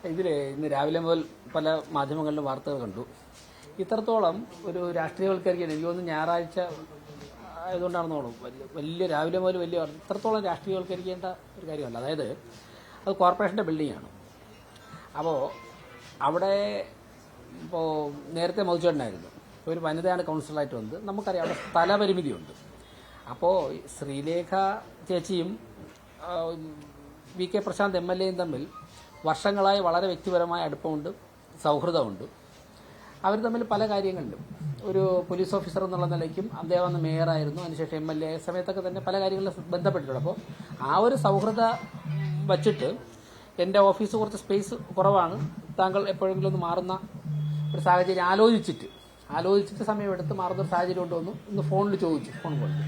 ഇന്ന് രാവിലെ മുതൽ പല മാധ്യമങ്ങളിലും വാർത്തകൾ കണ്ടു. ഇത്രത്തോളം ഒരു രാഷ്ട്രീയവൽക്കരിക്കാൻ എനിക്ക് തോന്നുന്നു ഞായറാഴ്ച ആയതുകൊണ്ടാണെന്ന് തോന്നുന്നു. വലിയ രാവിലെ മുതൽ ഇത്രത്തോളം രാഷ്ട്രീയവൽക്കരിക്കേണ്ട ഒരു കാര്യമല്ല. അതായത് അത് കോർപ്പറേഷൻ്റെ ബിൽഡിങ്ങാണ്. അപ്പോൾ അവിടെ ഇപ്പോൾ നേരത്തെ മധുചേട്ടനായിരുന്നു, ഒരു വനിതയാണ് കൗൺസിലറായിട്ട് വന്നത്. നമുക്കറിയാം അവിടെ സ്ഥലപരിമിതിയുണ്ട്. അപ്പോൾ ശ്രീലേഖ ചേച്ചിയും വി കെ പ്രശാന്ത് MLA തമ്മിൽ വർഷങ്ങളായി വളരെ വ്യക്തിപരമായ അടുപ്പമുണ്ട്, സൗഹൃദമുണ്ട്. അവർ തമ്മിൽ പല കാര്യങ്ങളിലും ഒരു പോലീസ് ഓഫീസർ എന്നുള്ള നിലയ്ക്കും അദ്ദേഹം അന്ന് മേയറായിരുന്നു, അതിനുശേഷം MLA സമയത്തൊക്കെ തന്നെ പല കാര്യങ്ങളിലും ബന്ധപ്പെട്ടിട്ടുണ്ട്. അപ്പോൾ ആ ഒരു സൗഹൃദ വച്ചിട്ട് എൻ്റെ ഓഫീസ് കുറച്ച് സ്പേസ് കുറവാണ്, താങ്കൾ എപ്പോഴെങ്കിലും ഒന്ന് മാറുന്ന ഒരു സാഹചര്യം ആലോചിച്ചിട്ട് സമയമെടുത്ത് മാറുന്നൊരു സാഹചര്യം കൊണ്ടുവന്നു. ഇന്ന് ഫോണിൽ ചോദിച്ചു, ഫോൺ കോളിൽ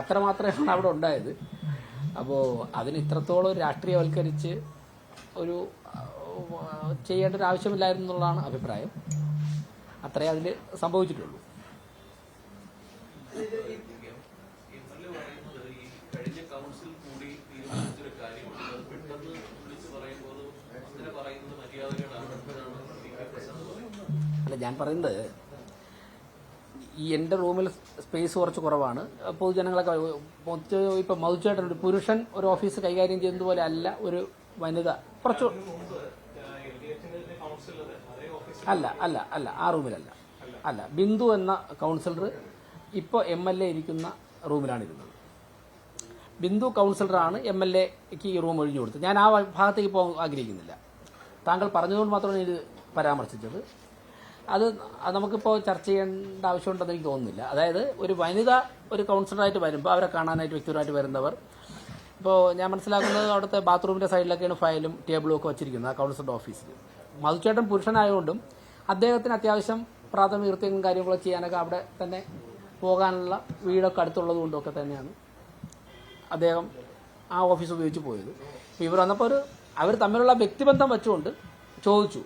അത്രമാത്രമാണ് അവിടെ ഉണ്ടായത്. അപ്പോൾ അതിന് ഇത്രത്തോളം രാഷ്ട്രീയവൽക്കരിച്ച് ഒരു ചെയ്യേണ്ട ഒരു ആവശ്യമില്ലായിരുന്നു എന്നുള്ളതാണ് അഭിപ്രായം. അത്രേ അതിൽ സംഭവിച്ചിട്ടുള്ളൂ. അല്ല, ഞാൻ പറയുന്നത് ഈ എൻ്റെ റൂമിൽ സ്പേസ് കുറച്ച് കുറവാണ്. പൊതുജനങ്ങളൊക്കെ ഇപ്പം മധുചേട്ടൻ ഒരു പുരുഷൻ ഒരു ഓഫീസ് കൈകാര്യം ചെയ്യുന്നത് പോലെ അല്ല ഒരു വനിത. കുറച്ച് അല്ല ആ റൂമിലല്ല. ബിന്ദു എന്ന കൗൺസിലർ ഇപ്പോൾ MLA ഇരിക്കുന്ന റൂമിലാണ് ഇരുന്നത്. ബിന്ദു കൗൺസിലറാണ് MLAക്ക് ഈ റൂം ഒഴിഞ്ഞു കൊടുത്തത്. ഞാൻ ആ ഭാഗത്തേക്ക് പോകാൻ ആഗ്രഹിക്കുന്നില്ല. താങ്കൾ പറഞ്ഞതുകൊണ്ട് മാത്രമാണ് ഇത് പരാമർശിച്ചത്. അത് നമുക്കിപ്പോൾ ചർച്ച ചെയ്യേണ്ട ആവശ്യമുണ്ടെന്ന് എനിക്ക് തോന്നുന്നില്ല. അതായത് ഒരു വനിത ഒരു കൗൺസിലറായിട്ട് വരുമ്പോൾ അവരെ കാണാനായിട്ട് വ്യക്തിപരമായിട്ട് വരുന്നവർ, ഇപ്പോൾ ഞാൻ മനസ്സിലാക്കുന്നത് അവിടുത്തെ ബാത്റൂമിൻ്റെ സൈഡിലൊക്കെയാണ് ഫയലും ടേബിളും ഒക്കെ വച്ചിരിക്കുന്നത് ആ കൗൺസിലറുടെ ഓഫീസിൽ. മധുചേട്ടൻ പുരുഷനായതുകൊണ്ടും അദ്ദേഹത്തിന് അത്യാവശ്യം പ്രാഥമിക കൃത്യങ്ങളും കാര്യങ്ങളൊക്കെ ചെയ്യാനൊക്കെ അവിടെ തന്നെ പോകാനുള്ള വീടൊക്കെ അടുത്തുള്ളത് കൊണ്ടൊക്കെ തന്നെയാണ് അദ്ദേഹം ആ ഓഫീസ് ഉപയോഗിച്ച് പോയത്. ഇപ്പോൾ ഇവർ വന്നപ്പോൾ അവർ തമ്മിലുള്ള വ്യക്തിബന്ധം വെച്ചുകൊണ്ട് ചോദിച്ചു,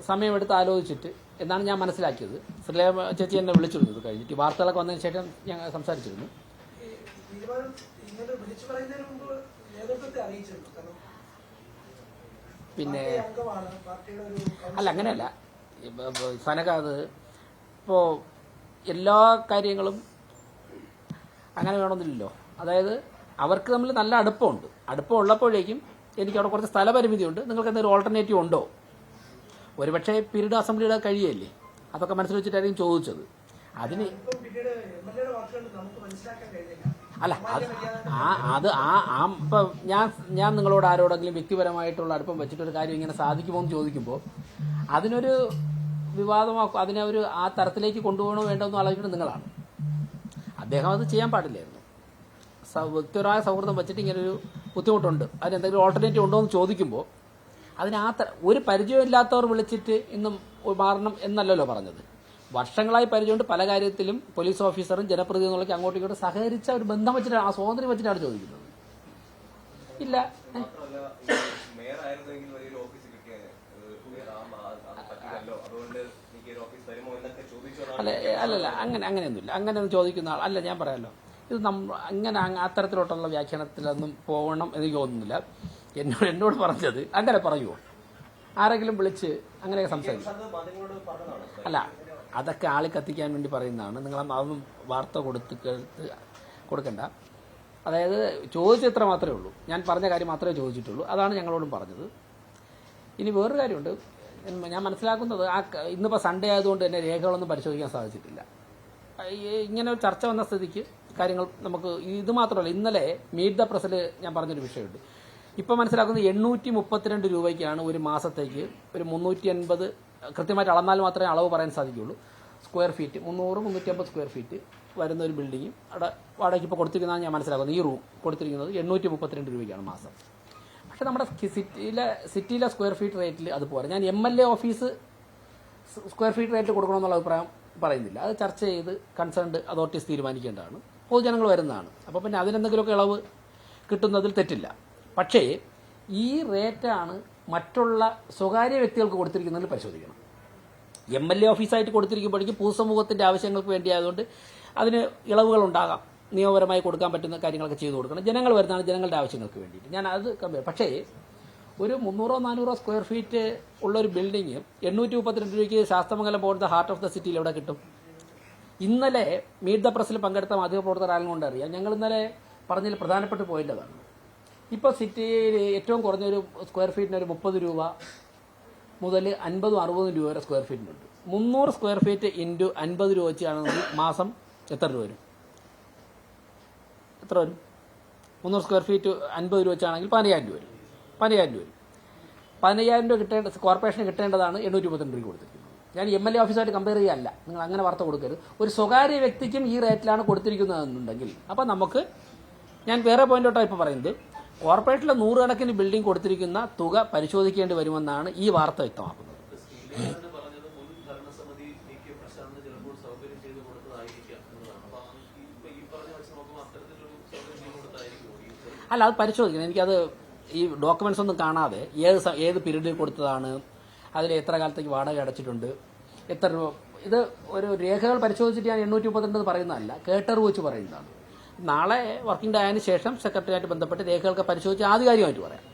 സമയമെടുത്ത് ആലോചിച്ചിട്ട് എന്നാണ് ഞാൻ മനസ്സിലാക്കിയത്. ശ്രീലേഖ ചേച്ചി എന്നെ വിളിച്ചിരുന്നത് കഴിഞ്ഞിട്ട് വാർത്തകളൊക്കെ വന്നതിന് ശേഷം ഞങ്ങൾ സംസാരിച്ചിരുന്നു. പിന്നെ അല്ല, അങ്ങനെയല്ല സനക, അത് ഇപ്പോൾ എല്ലാ കാര്യങ്ങളും അങ്ങനെ വേണമെന്നില്ലല്ലോ. അതായത് അവർക്ക് തമ്മിൽ നല്ല അടുപ്പം ഉള്ളപ്പോഴേക്കും എനിക്ക് അവിടെ കുറച്ച് സ്ഥലപരിമിതിയുണ്ട്, നിങ്ങൾക്ക് എന്തെങ്കിലും ഓൾട്ടർനേറ്റീവ് ഉണ്ടോ? ഒരുപക്ഷെ പീരീഡ് അസംബ്ലിയുടെ കഴിയല്ലേ, അതൊക്കെ മനസ്സിൽ വെച്ചിട്ടായിരിക്കും ചോദിച്ചത്. അതിന് അല്ല ഇപ്പം ഞാൻ നിങ്ങളോട് ആരോടെങ്കിലും വ്യക്തിപരമായിട്ടുള്ള അടുപ്പം വെച്ചിട്ടൊരു കാര്യം ഇങ്ങനെ സാധിക്കുമോ എന്ന് ചോദിക്കുമ്പോൾ അതിനൊരു വിവാദമാക്കും, അതിനെ ആ തരത്തിലേക്ക് കൊണ്ടുപോകണോ വേണ്ടോ എന്ന് ആലോചിക്കുന്നത് നിങ്ങളാണ്. അദ്ദേഹം അത് ചെയ്യാൻ പാടില്ലായിരുന്നു. വ്യക്തിപരമായ സൗഹൃദം വെച്ചിട്ട് ഇങ്ങനൊരു ബുദ്ധിമുട്ടുണ്ട്, അതിനെന്തെങ്കിലും ഓൾട്ടർനേറ്റീവ് ഉണ്ടോ എന്ന് ചോദിക്കുമ്പോൾ അതിന് ഒരു പരിചയമില്ലാത്തവർ വിളിച്ചിട്ട് ഇന്നും മാറണം എന്നല്ലല്ലോ പറഞ്ഞത്. വർഷങ്ങളായി പരിചയമുണ്ട്, പല കാര്യത്തിലും പോലീസ് ഓഫീസറും ജനപ്രതിനിധികളൊക്കെ അങ്ങോട്ടും ഇങ്ങോട്ടും സഹകരിച്ച ഒരു ബന്ധം വെച്ചിട്ടാണ്, ആ സ്വാതന്ത്ര്യം വെച്ചിട്ടാണ് ചോദിക്കുന്നത്. ഇല്ല, അല്ലല്ല അങ്ങനെയൊന്നുമില്ല. അങ്ങനെയൊന്നും ചോദിക്കുന്ന ആൾ അല്ല. ഞാൻ പറയാമല്ലോ, ഇത് അങ്ങനെ അത്തരത്തിലോട്ടുള്ള വ്യാഖ്യാനത്തിലൊന്നും പോകണം എന്ന് തോന്നുന്നില്ല. എന്നോട് പറഞ്ഞത് അങ്ങനെ പറയുമോ? ആരെങ്കിലും വിളിച്ച് അങ്ങനെയൊക്കെ സംസാരിക്കും? അല്ല, അതൊക്കെ ആളി കത്തിക്കാൻ വേണ്ടി പറയുന്നതാണ്. നിങ്ങൾ അതൊന്നും വാർത്ത കൊടുക്കണ്ട. അതായത് ചോദിച്ചത്ര മാത്രമേ ഉള്ളൂ, ഞാൻ പറഞ്ഞ കാര്യം മാത്രമേ ചോദിച്ചിട്ടുള്ളൂ. അതാണ് ഞങ്ങളോടും പറഞ്ഞത്. ഇനി വേറൊരു കാര്യമുണ്ട്, ഞാൻ മനസ്സിലാക്കുന്നത് ഇന്നിപ്പോൾ സൺഡേ ആയതുകൊണ്ട് തന്നെ രേഖകളൊന്നും പരിശോധിക്കാൻ സാധിച്ചിട്ടില്ല. ഇങ്ങനെ ഒരു ചർച്ച വന്ന സ്ഥിതിക്ക് കാര്യങ്ങൾ നമുക്ക് ഇത് മാത്രമല്ല, ഇന്നലെ മീറ്റ് ദ പ്രസിൽ ഞാൻ പറഞ്ഞൊരു വിഷയമുണ്ട്. ഇപ്പം മനസ്സിലാക്കുന്നത് 832 രൂപയ്ക്കാണ് ഒരു മാസത്തേക്ക് ഒരു 350, കൃത്യമായിട്ട് അളന്നാൽ മാത്രമേ അളവ് പറയാൻ സാധിക്കുകയുള്ളൂ, സ്ക്വയർ ഫീറ്റ് 300-350 സ്ക്വയർ ഫീറ്റ് വരുന്ന ഒരു ബിൽഡിംഗ് അവിടെ വാടകയ്ക്ക് ഇപ്പോൾ കൊടുത്തിരിക്കുന്നതാണ് ഞാൻ മനസ്സിലാക്കുന്നത്. ഈ റൂം കൊടുത്തിരിക്കുന്നത് 832 രൂപയ്ക്കാണ് മാസം. പക്ഷെ നമ്മുടെ സിറ്റിയിലെ സ്ക്വയർ ഫീറ്റ് റേറ്റിൽ അത് പോരാ. ഞാൻ MLA ഓഫീസ് സ്ക്വയർ ഫീറ്റ് റേറ്റിൽ കൊടുക്കണമെന്നുള്ള അഭിപ്രായം പറയുന്നില്ല. അത് ചർച്ച ചെയ്ത് കൺസേൺഡ് അതോറിറ്റീസ് തീരുമാനിക്കേണ്ടതാണ്. പൊതുജനങ്ങൾ വരുന്നതാണ്. അപ്പോൾ പിന്നെ അതിനെന്തെങ്കിലുമൊക്കെ ഇളവ് കിട്ടുന്നതിൽ തെറ്റില്ല. പക്ഷേ ഈ റേറ്റാണ് മറ്റുള്ള സ്വകാര്യ വ്യക്തികൾക്ക് കൊടുത്തിരിക്കുന്നതിൽ പരിശോധിക്കണം. MLA ഓഫീസായിട്ട് കൊടുത്തിരിക്കുമ്പോഴേക്കും പൊതുസമൂഹത്തിൻ്റെ ആവശ്യങ്ങൾക്ക് വേണ്ടിയായതുകൊണ്ട് അതിന് ഇളവുകൾ ഉണ്ടാകാം, നിയമപരമായി കൊടുക്കാൻ പറ്റുന്ന കാര്യങ്ങളൊക്കെ ചെയ്തു കൊടുക്കണം. ജനങ്ങൾ വരുന്നതാണ്, ജനങ്ങളുടെ ആവശ്യങ്ങൾക്ക് വേണ്ടിയിട്ട് ഞാൻ അത് പക്ഷേ ഒരു 300-400 സ്ക്വയർ ഫീറ്റ് ഉള്ള ഒരു ബിൽഡിങ് 832 രൂപയ്ക്ക് ശാസ്തമംഗലം പോലത്തെ ഹാർട്ട് ഓഫ് ദ സിറ്റിയിൽ എവിടെ കിട്ടും? ഇന്നലെ മീറ്റ് ദ പ്രസ്സിൽ പങ്കെടുത്ത മാധ്യമപ്രവർത്തകർ ആരും കൊണ്ട് അറിയാം. ഞങ്ങൾ ഇന്നലെ പറഞ്ഞതിൽ പ്രധാനപ്പെട്ട പോയിന്റ് അതാണ്. ഇപ്പോൾ സിറ്റിയിൽ ഏറ്റവും കുറഞ്ഞൊരു സ്ക്വയർ ഫീറ്റിന് ഒരു 30 രൂപ മുതൽ 50-60 രൂപ വരെ സ്ക്വയർ ഫീറ്റിനുണ്ട്. 300 സ്ക്വയർ ഫീറ്റ് ഇൻറ്റു 50 രൂപ വെച്ചാണെങ്കിൽ മാസം എത്ര രൂപ വരും? എത്ര വരും? 300 സ്ക്വയർ ഫീറ്റ് 50 രൂപ വെച്ചാണെങ്കിൽ 15,000 രൂപ വരും. 15,000 രൂപ വരും. 15,000 രൂപ കിട്ടേണ്ട കോർപ്പറേഷന് കിട്ടേണ്ടതാണ് 832 രൂപ കൊടുത്തിരിക്കുന്നത്. ഞാൻ MLA ഓഫീസുമായിട്ട് കമ്പയർ ചെയ്യല്ല, നിങ്ങൾ അങ്ങനെ വാർത്ത കൊടുക്കരുത്. ഒരു സ്വകാര്യ വ്യക്തിക്കും ഈ റേറ്റിലാണ് കൊടുത്തിരിക്കുന്നതെന്നുണ്ടെങ്കിൽ അപ്പം നമുക്ക്, ഞാൻ വേറെ പോയിന്റോട്ടാണ് ഇപ്പോൾ പറയുന്നത്, കോർപ്പറേഷനിലെ 100 കണക്കിന് ബിൽഡിംഗ് കൊടുത്തിരിക്കുന്ന തുക പരിശോധിക്കേണ്ടി വരുമെന്നാണ് ഈ വാർത്ത വ്യക്തമാക്കുന്നത്. അല്ല, അത് പരിശോധിക്കണം. എനിക്കത് ഈ ഡോക്യുമെന്റ്സ് ഒന്നും കാണാതെ ഏത് പീരീഡിൽ കൊടുത്തതാണ്, അതിൽ എത്ര കാലത്തേക്ക് വാടക അടച്ചിട്ടുണ്ട്, എത്ര രൂപ, ഇത് ഒരു രേഖകൾ പരിശോധിച്ചിട്ട് ഞാൻ 832 പറയുന്നതല്ല, കേട്ടറിവ് വെച്ച് പറയുന്നതാണ്. നാളെ വർക്കിംഗ് ഡേ ആയതിനു ശേഷം സെക്രട്ടറിയായിട്ട് ബന്ധപ്പെട്ട് രേഖകളൊക്കെ പരിശോധിച്ച് ആധികാരികമായിട്ട് പറയാം.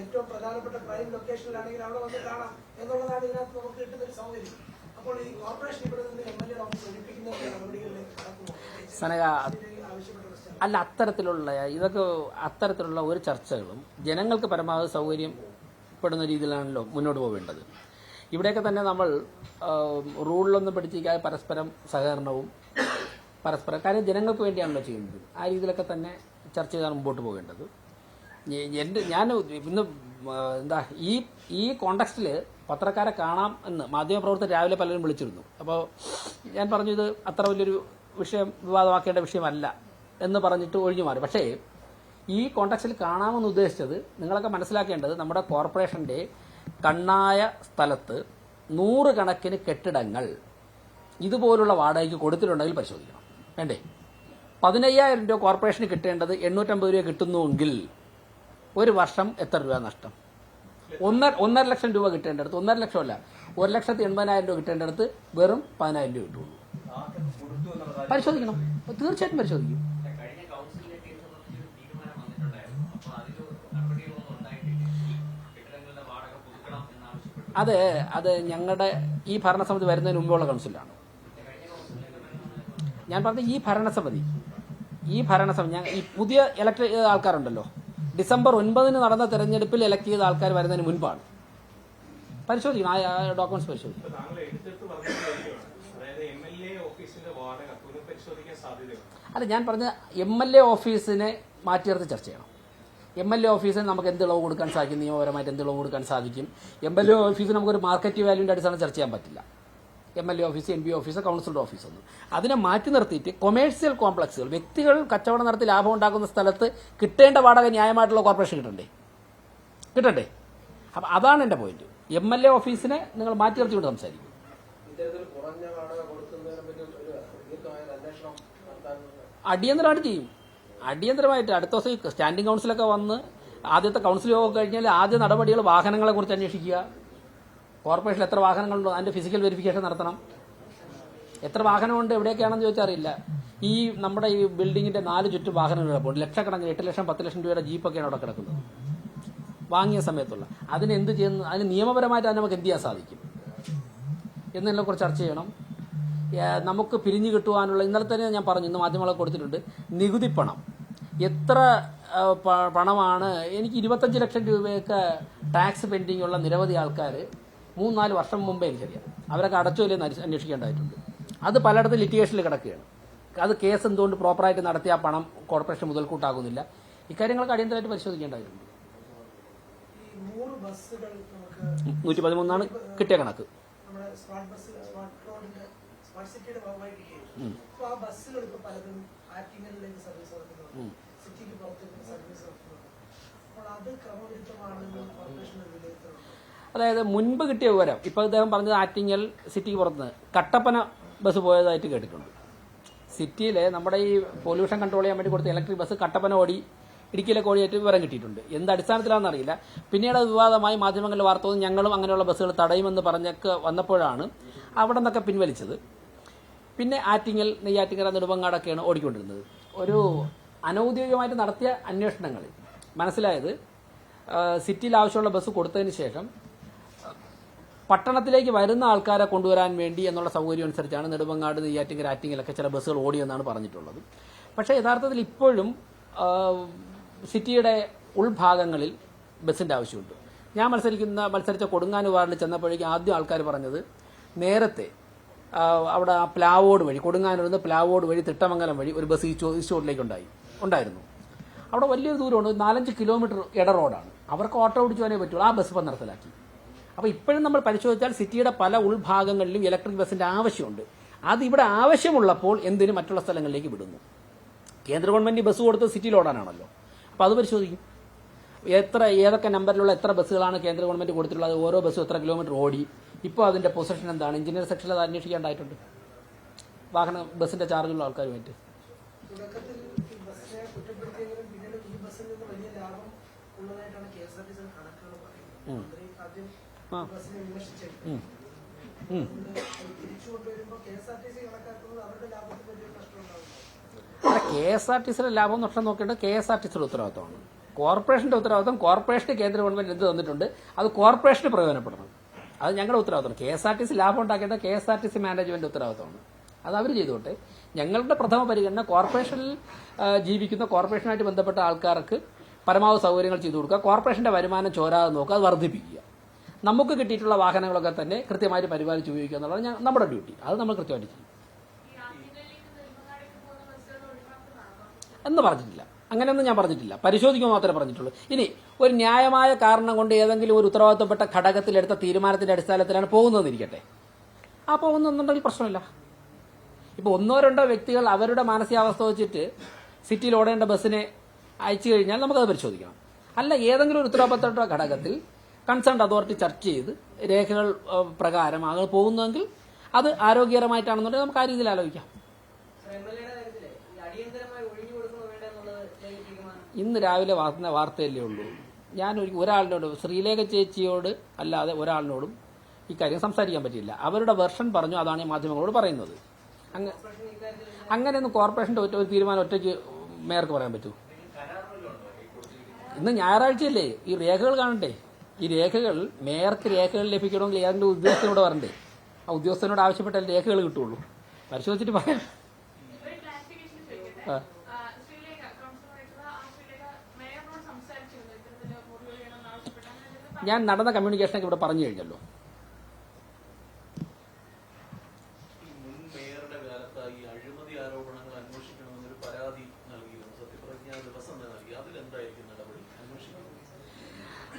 ഏറ്റവും പ്രധാനപ്പെട്ട പ്രൈം ലൊക്കേഷനിലാണെങ്കിൽ അവിടെ വന്ന് കാണാം എന്നുള്ളതാണ് ഇതിനകത്ത് നമുക്ക് കിട്ടുന്ന ഒരു സൗകര്യം. അപ്പോൾ ഈ കോർപ്പറേഷൻ ഇവിടെ നിന്ന് MLA ഓഫീസ് ഒഴിപ്പിക്കുന്ന നടപടികളിലേക്ക് നടക്കുമോ? അല്ല, അത്തരത്തിലുള്ള ഒരു ചർച്ചകളും ജനങ്ങൾക്ക് പരമാവധി സൗകര്യപ്പെടുന്ന രീതിയിലാണല്ലോ മുന്നോട്ട് പോവേണ്ടത്. ഇവിടെയൊക്കെ തന്നെ നമ്മൾ റൂളിലൊന്നും പഠിച്ചിരിക്കാതെ പരസ്പരം സഹകരണവും കാര്യം ജനങ്ങൾക്ക് വേണ്ടിയാണല്ലോ ചെയ്യുന്നത്. ആ രീതിയിലൊക്കെ തന്നെ ചർച്ച ചെയ്താണ് മുമ്പോട്ട് പോകേണ്ടത്. ഞാൻ ഇന്ന് ഈ കോണ്ടക്സ്റ്റിൽ പത്രക്കാരെ കാണാം എന്ന് മാധ്യമപ്രവർത്തകർ രാവിലെ പലരും വിളിച്ചിരുന്നു. അപ്പോൾ ഞാൻ പറഞ്ഞു ഇത് അത്ര വലിയൊരു വിവാദമാക്കേണ്ട വിഷയമല്ല എന്ന് പറഞ്ഞിട്ട് ഒഴിഞ്ഞു മാറി. പക്ഷേ ഈ കോണ്ടക്സ്റ്റിൽ കാണാമെന്ന് ഉദ്ദേശിച്ചത്, നിങ്ങളൊക്കെ മനസ്സിലാക്കേണ്ടത്, നമ്മുടെ കോർപ്പറേഷന്റെ കണ്ണായ സ്ഥലത്ത് 100 കണക്കിന് കെട്ടിടങ്ങൾ ഇതുപോലുള്ള വാടകയ്ക്ക് കൊടുത്തിട്ടുണ്ടെങ്കിൽ പരിശോധിക്കണം. വേണ്ടേ? 15,000 രൂപ കോർപ്പറേഷന് കിട്ടേണ്ടത് 850 രൂപ കിട്ടുന്നുവെങ്കിൽ ഒരു വർഷം എത്ര രൂപ നഷ്ടം? 1.5 ലക്ഷം രൂപ കിട്ടേണ്ടടുത്ത് 1.5 ലക്ഷമല്ല, 1,80,000 രൂപ കിട്ടേണ്ടടുത്ത് വെറും 10,000 രൂപ കിട്ടുള്ളൂ. പരിശോധിക്കണം, തീർച്ചയായിട്ടും പരിശോധിക്കും. അത് ഞങ്ങളുടെ ഈ ഭരണസമിതി വരുന്നതിന് മുമ്പുള്ള കൗൺസിലാണ്. ഞാൻ പറഞ്ഞ ഈ ഭരണസമിതി ഈ പുതിയ ഇലക്ട് ചെയ്ത ആൾക്കാരുണ്ടല്ലോ, ഡിസംബർ 9 നടന്ന തെരഞ്ഞെടുപ്പിൽ ഇലക്ട് ചെയ്ത ആൾക്കാർ വരുന്നതിന് മുൻപാണ്. പരിശോധിക്കണം, ആ ഡോക്യുമെന്റ്സ് പരിശോധിക്കണം. അല്ല, ഞാൻ പറഞ്ഞ MLA ഓഫീസിനെ മാറ്റി നിർത്തി ചർച്ച ചെയ്യണം. MLA ഓഫീസിന് നമുക്ക് എന്ത് ഇളവ് കൊടുക്കാൻ സാധിക്കും, നിയമപരമായിട്ട് എന്ത് ഇളവ് കൊടുക്കാൻ സാധിക്കും. MLA ഓഫീസിന് നമുക്കൊരു മാർക്കറ്റ് വാല്യൂവിന്റെ അടിസ്ഥാനം ചർച്ച ചെയ്യാൻ പറ്റില്ല. MLA ഓഫീസ്, MP ഓഫീസ്, കൗൺസിലറുടെ ഓഫീസൊന്നും. അതിനെ മാറ്റി നിർത്തിയിട്ട് കൊമേഴ്സ്യൽ കോംപ്ലക്സുകൾ, വ്യക്തികൾ കച്ചവടം നടത്തി ലാഭം ഉണ്ടാക്കുന്ന സ്ഥലത്ത് കിട്ടേണ്ട വാടക ന്യായമായിട്ടുള്ള കോർപ്പറേഷൻ കിട്ടണ്ടേ? അപ്പം അതാണ് എൻ്റെ പോയിന്റ്. MLA ഓഫീസിനെ നിങ്ങൾ മാറ്റി നിർത്തിക്കൊണ്ട് സംസാരിക്കും. അടിയന്തരമായിട്ട് ചെയ്യും. അടിയന്തരമായിട്ട് അടുത്ത ദിവസം സ്റ്റാൻഡിംഗ് കൗൺസിലൊക്കെ വന്ന് ആദ്യത്തെ കൗൺസിൽ യോഗം കഴിഞ്ഞാൽ ആദ്യ നടപടികൾ വാഹനങ്ങളെ കുറിച്ച് അന്വേഷിക്കുക. കോർപ്പറേഷനിൽ എത്ര വാഹനങ്ങളുണ്ടോ അതിന്റെ ഫിസിക്കൽ വെരിഫിക്കേഷൻ നടത്തണം. എത്ര വാഹനമുണ്ട് എവിടെയൊക്കെയാണെന്ന് ചോദിച്ചാൽ അറിയില്ല. ഈ നമ്മുടെ ഈ ബിൽഡിങ്ങിന്റെ 4 ചുറ്റും വാഹനങ്ങൾ കിടപ്പുണ്ട്. ലക്ഷക്കണക്കിന് 8 ലക്ഷം 10 ലക്ഷം രൂപയുടെ ജീപ്പൊക്കെയാണ് അവിടെ കിടക്കുന്നത് വാങ്ങിയ സമയത്തുള്ള. അതിന് എന്ത് ചെയ്യുന്നു, അതിന് നിയമപരമായിട്ട് അത് നമുക്ക് എന്ത് ചെയ്യാൻ സാധിക്കും എന്നതിനെ കുറിച്ച് ചർച്ച ചെയ്യണം. നമുക്ക് പിരിഞ്ഞു കിട്ടുവാനുള്ള, ഇന്നലെ തന്നെ ഞാൻ പറഞ്ഞു, ഇന്ന് മാധ്യമങ്ങളൊക്കെ കൊടുത്തിട്ടുണ്ട്, നികുതി പണം എത്ര പണമാണ്. എനിക്ക് 25 ലക്ഷം രൂപയൊക്കെ ടാക്സ് പെൻഡിങ് ഉള്ള നിരവധി ആൾക്കാർ 3-4 വർഷം മുമ്പേ എനിക്കറിയാം. അവരൊക്കെ അടച്ചോ ഇല്ലെന്ന് അന്വേഷിക്കേണ്ടതായിട്ടുണ്ട്. അത് പലയിടത്തും ലിറ്റിഗേഷനിൽ കിടക്കുകയാണ്. അത് കേസ് എന്തുകൊണ്ട് പ്രോപ്പറായിട്ട് നടത്തിയ ആ പണം കോർപ്പറേഷൻ മുതൽക്കൂട്ടാകുന്നില്ല. ഇക്കാര്യങ്ങളൊക്കെ അടിയന്തരമായിട്ട് പരിശോധിക്കേണ്ടതായിട്ടുണ്ട്. 113 കിട്ടിയ കണക്ക്. അതായത് മുൻപ് കിട്ടിയ വിവരം, ഇപ്പൊ അദ്ദേഹം പറഞ്ഞത് ആറ്റിങ്ങൽ സിറ്റിക്ക് പുറത്തുനിന്ന് കട്ടപ്പന ബസ് പോയതായിട്ട് കേട്ടിട്ടുണ്ട്. സിറ്റിയിലെ നമ്മുടെ ഈ പൊല്യൂഷൻ കൺട്രോൾ ചെയ്യാൻ വേണ്ടി കൊടുത്ത ഇലക്ട്രിക് ബസ് കട്ടപ്പന ഓടി ഇടുക്കിയിലൊക്കെ ഓടിയായിട്ട് വിവരം കിട്ടിയിട്ടുണ്ട്. എന്ത് അടിസ്ഥാനത്തിലാണെന്ന് അറിയില്ല. പിന്നീട് അത് വിവാദമായി മാധ്യമങ്ങളിൽ വാർത്ത വന്നു. ഞങ്ങളും അങ്ങനെയുള്ള ബസ്സുകൾ തടയുമെന്ന് പറഞ്ഞൊക്കെ വന്നപ്പോഴാണ് അവിടെ നിന്നൊക്കെ പിൻവലിച്ചത്. പിന്നെ ആറ്റിങ്ങൽ, നെയ്യാറ്റിങ്കര, നെടുമങ്ങാടൊക്കെയാണ് ഓടിക്കൊണ്ടിരുന്നത്. ഒരു അനൗദ്യോഗികമായിട്ട് നടത്തിയ അന്വേഷണങ്ങളിൽ മനസ്സിലായത് സിറ്റിയിൽ ആവശ്യമുള്ള ബസ് കൊടുത്തതിന് ശേഷം പട്ടണത്തിലേക്ക് വരുന്ന ആൾക്കാരെ കൊണ്ടുവരാൻ വേണ്ടി എന്നുള്ള സൗകര്യം അനുസരിച്ചാണ് നെടുമങ്ങാട്, നെയ്യാറ്റിങ്കര, ആറ്റിങ്ങലൊക്കെ ചില ബസ്സുകൾ ഓടിയെന്നാണ് പറഞ്ഞിട്ടുള്ളത്. പക്ഷേ യഥാർത്ഥത്തിൽ ഇപ്പോഴും സിറ്റിയുടെ ഉൾഭാഗങ്ങളിൽ ബസ്സിൻ്റെ ആവശ്യമുണ്ട്. ഞാൻ മത്സരിച്ച കൊടുങ്ങാനൂർ വാർഡിൽ ചെന്നപ്പോഴേക്കും ആദ്യം ആൾക്കാർ പറഞ്ഞത് നേരത്തെ അവിടെ ആ പ്ലാവോട് വഴി, കൊടുങ്ങാനൂരിൽ നിന്ന് പ്ലാവോട് വഴി തിട്ടമംഗലം വഴി ഒരു ബസ് ഈ സ്റ്റോറിലേക്ക് ഉണ്ടായിരുന്നു. അവിടെ വലിയൊരു ദൂരമുണ്ട്, 4-5 കിലോമീറ്റർ ഇട റോഡാണ്. അവർക്ക് ഓട്ടോ ഓടിച്ചു പോകാനേ പറ്റുള്ളൂ. ആ ബസ് ഇപ്പം നിർത്തലാക്കി. അപ്പോൾ ഇപ്പോഴും നമ്മൾ പരിശോധിച്ചാൽ സിറ്റിയുടെ പല ഉൾഭാഗങ്ങളിലും ഇലക്ട്രിക് ബസ്സിൻ്റെ ആവശ്യമുണ്ട്. അത് ഇവിടെ ആവശ്യമുള്ളപ്പോൾ എന്തിനും മറ്റുള്ള സ്ഥലങ്ങളിലേക്ക് വിടുന്നു. കേന്ദ്ര ഗവൺമെൻറ് ബസ് കൊടുത്ത് സിറ്റിയിൽ ഓടാനാണല്ലോ. അപ്പോൾ അത് പരിശോധിക്കും. ഏതൊക്കെ നമ്പറിലുള്ള എത്ര ബസ്സുകളാണ് കേന്ദ്ര ഗവൺമെൻറ് കൊടുത്തിട്ടുള്ളത്, ഓരോ ബസ്സും എത്ര കിലോമീറ്റർ ഓടി, ഇപ്പോൾ അതിൻ്റെ പൊസിഷൻ എന്താണ്, എഞ്ചിനീയർ സെക്ഷനിൽ അത് അന്വേഷിക്കേണ്ടതായിട്ടുണ്ട്. ബസ്സിൻ്റെ ചാർജുള്ള ആൾക്കാരുമായിട്ട് തുടക്കത്തിൽ ഈ ബസ്സിനെ കുറ്റപ്പെടുത്തിയെങ്കിലും പിന്നീട് ഈ ബസ്സിൽ നിന്ന് വലിയ ലാഭം ഉള്ളതായിട്ടാണ് KSRTC കണക്കുകൾ പറയുന്നത്. ആദ്യം ബസ്സിനെ വിമർശിച്ചെടുക്കും. തിരിച്ചു കൊണ്ടുവരുമ്പോൾ KSRTC കണക്കാക്കുന്നത് അവരുടെ ലാഭത്തിൽ വലിയ നഷ്ടം ഉണ്ടാകുന്നു. KSRTCയുടെ ലാഭം നഷ്ടം നോക്കേണ്ടത് KSRTCയുടെ ഉത്തരവാദിത്തമാണ്. കോർപ്പറേഷന്റെ ഉത്തരവാദിത്തം, കോർപ്പറേഷന് കേന്ദ്ര ഗവൺമെന്റ് എന്ത് തന്നിട്ടുണ്ട് അത് കോർപ്പറേഷന് പ്രയോജനപ്പെടണം. അത് ഞങ്ങളുടെ ഉത്തരവാദിത്തമാണ്. KSRTC ലാഭം ഉണ്ടാക്കേണ്ടത് KSRTC മാനേജ്മെന്റ് ഉത്തരവാദിത്തമാണ്. അത് അവർ ചെയ്തോട്ടെ. ഞങ്ങളുടെ പ്രഥമ പരിഗണന കോർപ്പറേഷനിൽ ജീവിക്കുന്ന, കോർപ്പറേഷനുമായിട്ട് ബന്ധപ്പെട്ട ആൾക്കാർക്ക് പരമാവധി സൗകര്യങ്ങൾ ചെയ്തു കൊടുക്കുക, കോർപ്പറേഷന്റെ വരുമാനം ചോരാതെ നോക്കുക, അത് വർദ്ധിപ്പിക്കുക. നമുക്ക് കിട്ടിയിട്ടുള്ള വാഹനങ്ങളൊക്കെ തന്നെ കൃത്യമായിട്ട് പരിപാലിച്ച് ഉപയോഗിക്കുക എന്നുള്ളതാണ് നമ്മുടെ ഡ്യൂട്ടി. അത് നമ്മൾ കൃത്യമായിട്ട് ചെയ്യും എന്ന് പറഞ്ഞിട്ടില്ല. അങ്ങനെയൊന്നും ഞാൻ പറഞ്ഞിട്ടില്ല. പരിശോധിക്കുക മാത്രമേ പറഞ്ഞിട്ടുള്ളൂ. ഇനി ഒരു ന്യായമായ കാരണം കൊണ്ട് ഏതെങ്കിലും ഒരു ഉത്തരവാദിത്തപ്പെട്ട ഘടകത്തിലെടുത്ത തീരുമാനത്തിന്റെ അടിസ്ഥാനത്തിലാണ് പോകുന്നതെന്നിരിക്കട്ടെ, ആ പോകുന്നുണ്ടെങ്കിൽ പ്രശ്നമില്ല. ഇപ്പോൾ 1-2 വ്യക്തികൾ അവരുടെ മാനസികാവസ്ഥ വെച്ചിട്ട് സിറ്റിയിൽ ഓടേണ്ട ബസ്സിനെ അയച്ചു കഴിഞ്ഞാൽ നമുക്കത് പരിശോധിക്കണം. അല്ല, ഏതെങ്കിലും ഒരു ഉത്തരവാദിത്തപ്പെട്ട ഘടകത്തിൽ കൺസേൺഡ് അതോറിറ്റി ചർച്ച ചെയ്ത് രേഖകൾ പ്രകാരം ആളുകൾ പോകുന്നതെങ്കിൽ അത് ആരോഗ്യകരമായിട്ടാണെന്നുണ്ടെങ്കിൽ നമുക്ക് ആ രീതിയിൽ ആലോചിക്കാം. ഇന്ന് രാവിലെ വന്ന വാർത്തയല്ലേ ഉള്ളൂ. ഞാൻ ഒരാളിനോട്, ശ്രീലേഖ ചേച്ചിയോട് അല്ലാതെ ഒരാളിനോടും ഇക്കാര്യം സംസാരിക്കാൻ പറ്റിയില്ല. അവരുടെ വെർഷൻ പറഞ്ഞു, അതാണ് ഈ മാധ്യമങ്ങളോട് പറയുന്നത്. അങ്ങനെയൊന്നും കോർപ്പറേഷന്റെ ഒരു തീരുമാനം ഒറ്റയ്ക്ക് മേയർക്ക് പറയാൻ പറ്റൂ? ഇന്ന് ഞായറാഴ്ചയല്ലേ, ഈ രേഖകൾ കാണണ്ടേ? ഈ രേഖകൾ മേയർക്ക് രേഖകൾ ലഭിക്കണമെങ്കിൽ ഏതെങ്കിലും ഉദ്യോഗസ്ഥനോട് വരണ്ടേ? ആ ഉദ്യോഗസ്ഥനോട് ആവശ്യപ്പെട്ടാൽ രേഖകൾ കിട്ടുള്ളൂ. പരിശോധിച്ചിട്ട് പറയാം. ഞാൻ നടന്ന കമ്മ്യൂണിക്കേഷനൊക്കെ ഇവിടെ പറഞ്ഞു കഴിഞ്ഞല്ലോ.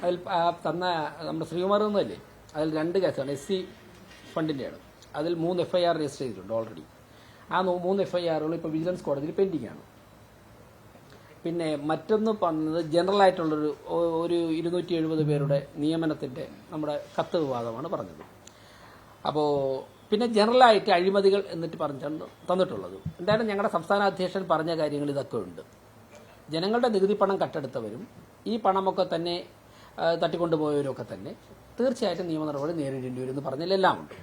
അതിൽ തന്ന നമ്മുടെ ശ്രീകുമാർ എന്നല്ലേ, അതിൽ 2 കേസാണ്. SC ഫണ്ടിൻ്റെയാണ്. അതിൽ 3 FIR രജിസ്റ്റർ ചെയ്തിട്ടുണ്ട് ഓൾറെഡി. ആ 3 FIRകൾ ഇപ്പോൾ വിജിലൻസ് കോടതിയിൽ പെൻഡിംഗ് ആണ്. പിന്നെ മറ്റൊന്ന് പറഞ്ഞത് ജനറൽ ആയിട്ടുള്ളൊരു 270 പേരുടെ നിയമനത്തിൻ്റെ നമ്മുടെ കത്ത് വിവാദമാണ് പറഞ്ഞത്. അപ്പോൾ പിന്നെ ജനറലായിട്ട് അഴിമതികൾ എന്നിട്ട് തന്നിട്ടുള്ളത്. എന്തായാലും ഞങ്ങളുടെ സംസ്ഥാന അധ്യക്ഷൻ പറഞ്ഞ കാര്യങ്ങൾ ഇതൊക്കെ ഉണ്ട്. ജനങ്ങളുടെ നികുതി പണം കട്ടെടുത്തവരും ഈ പണമൊക്കെ തന്നെ തട്ടിക്കൊണ്ടുപോയവരൊക്കെ തന്നെ തീർച്ചയായിട്ടും നിയമ നടപടി നേരിടേണ്ടി വരും എന്ന് പറഞ്ഞതിലെല്ലാം ഉണ്ട്.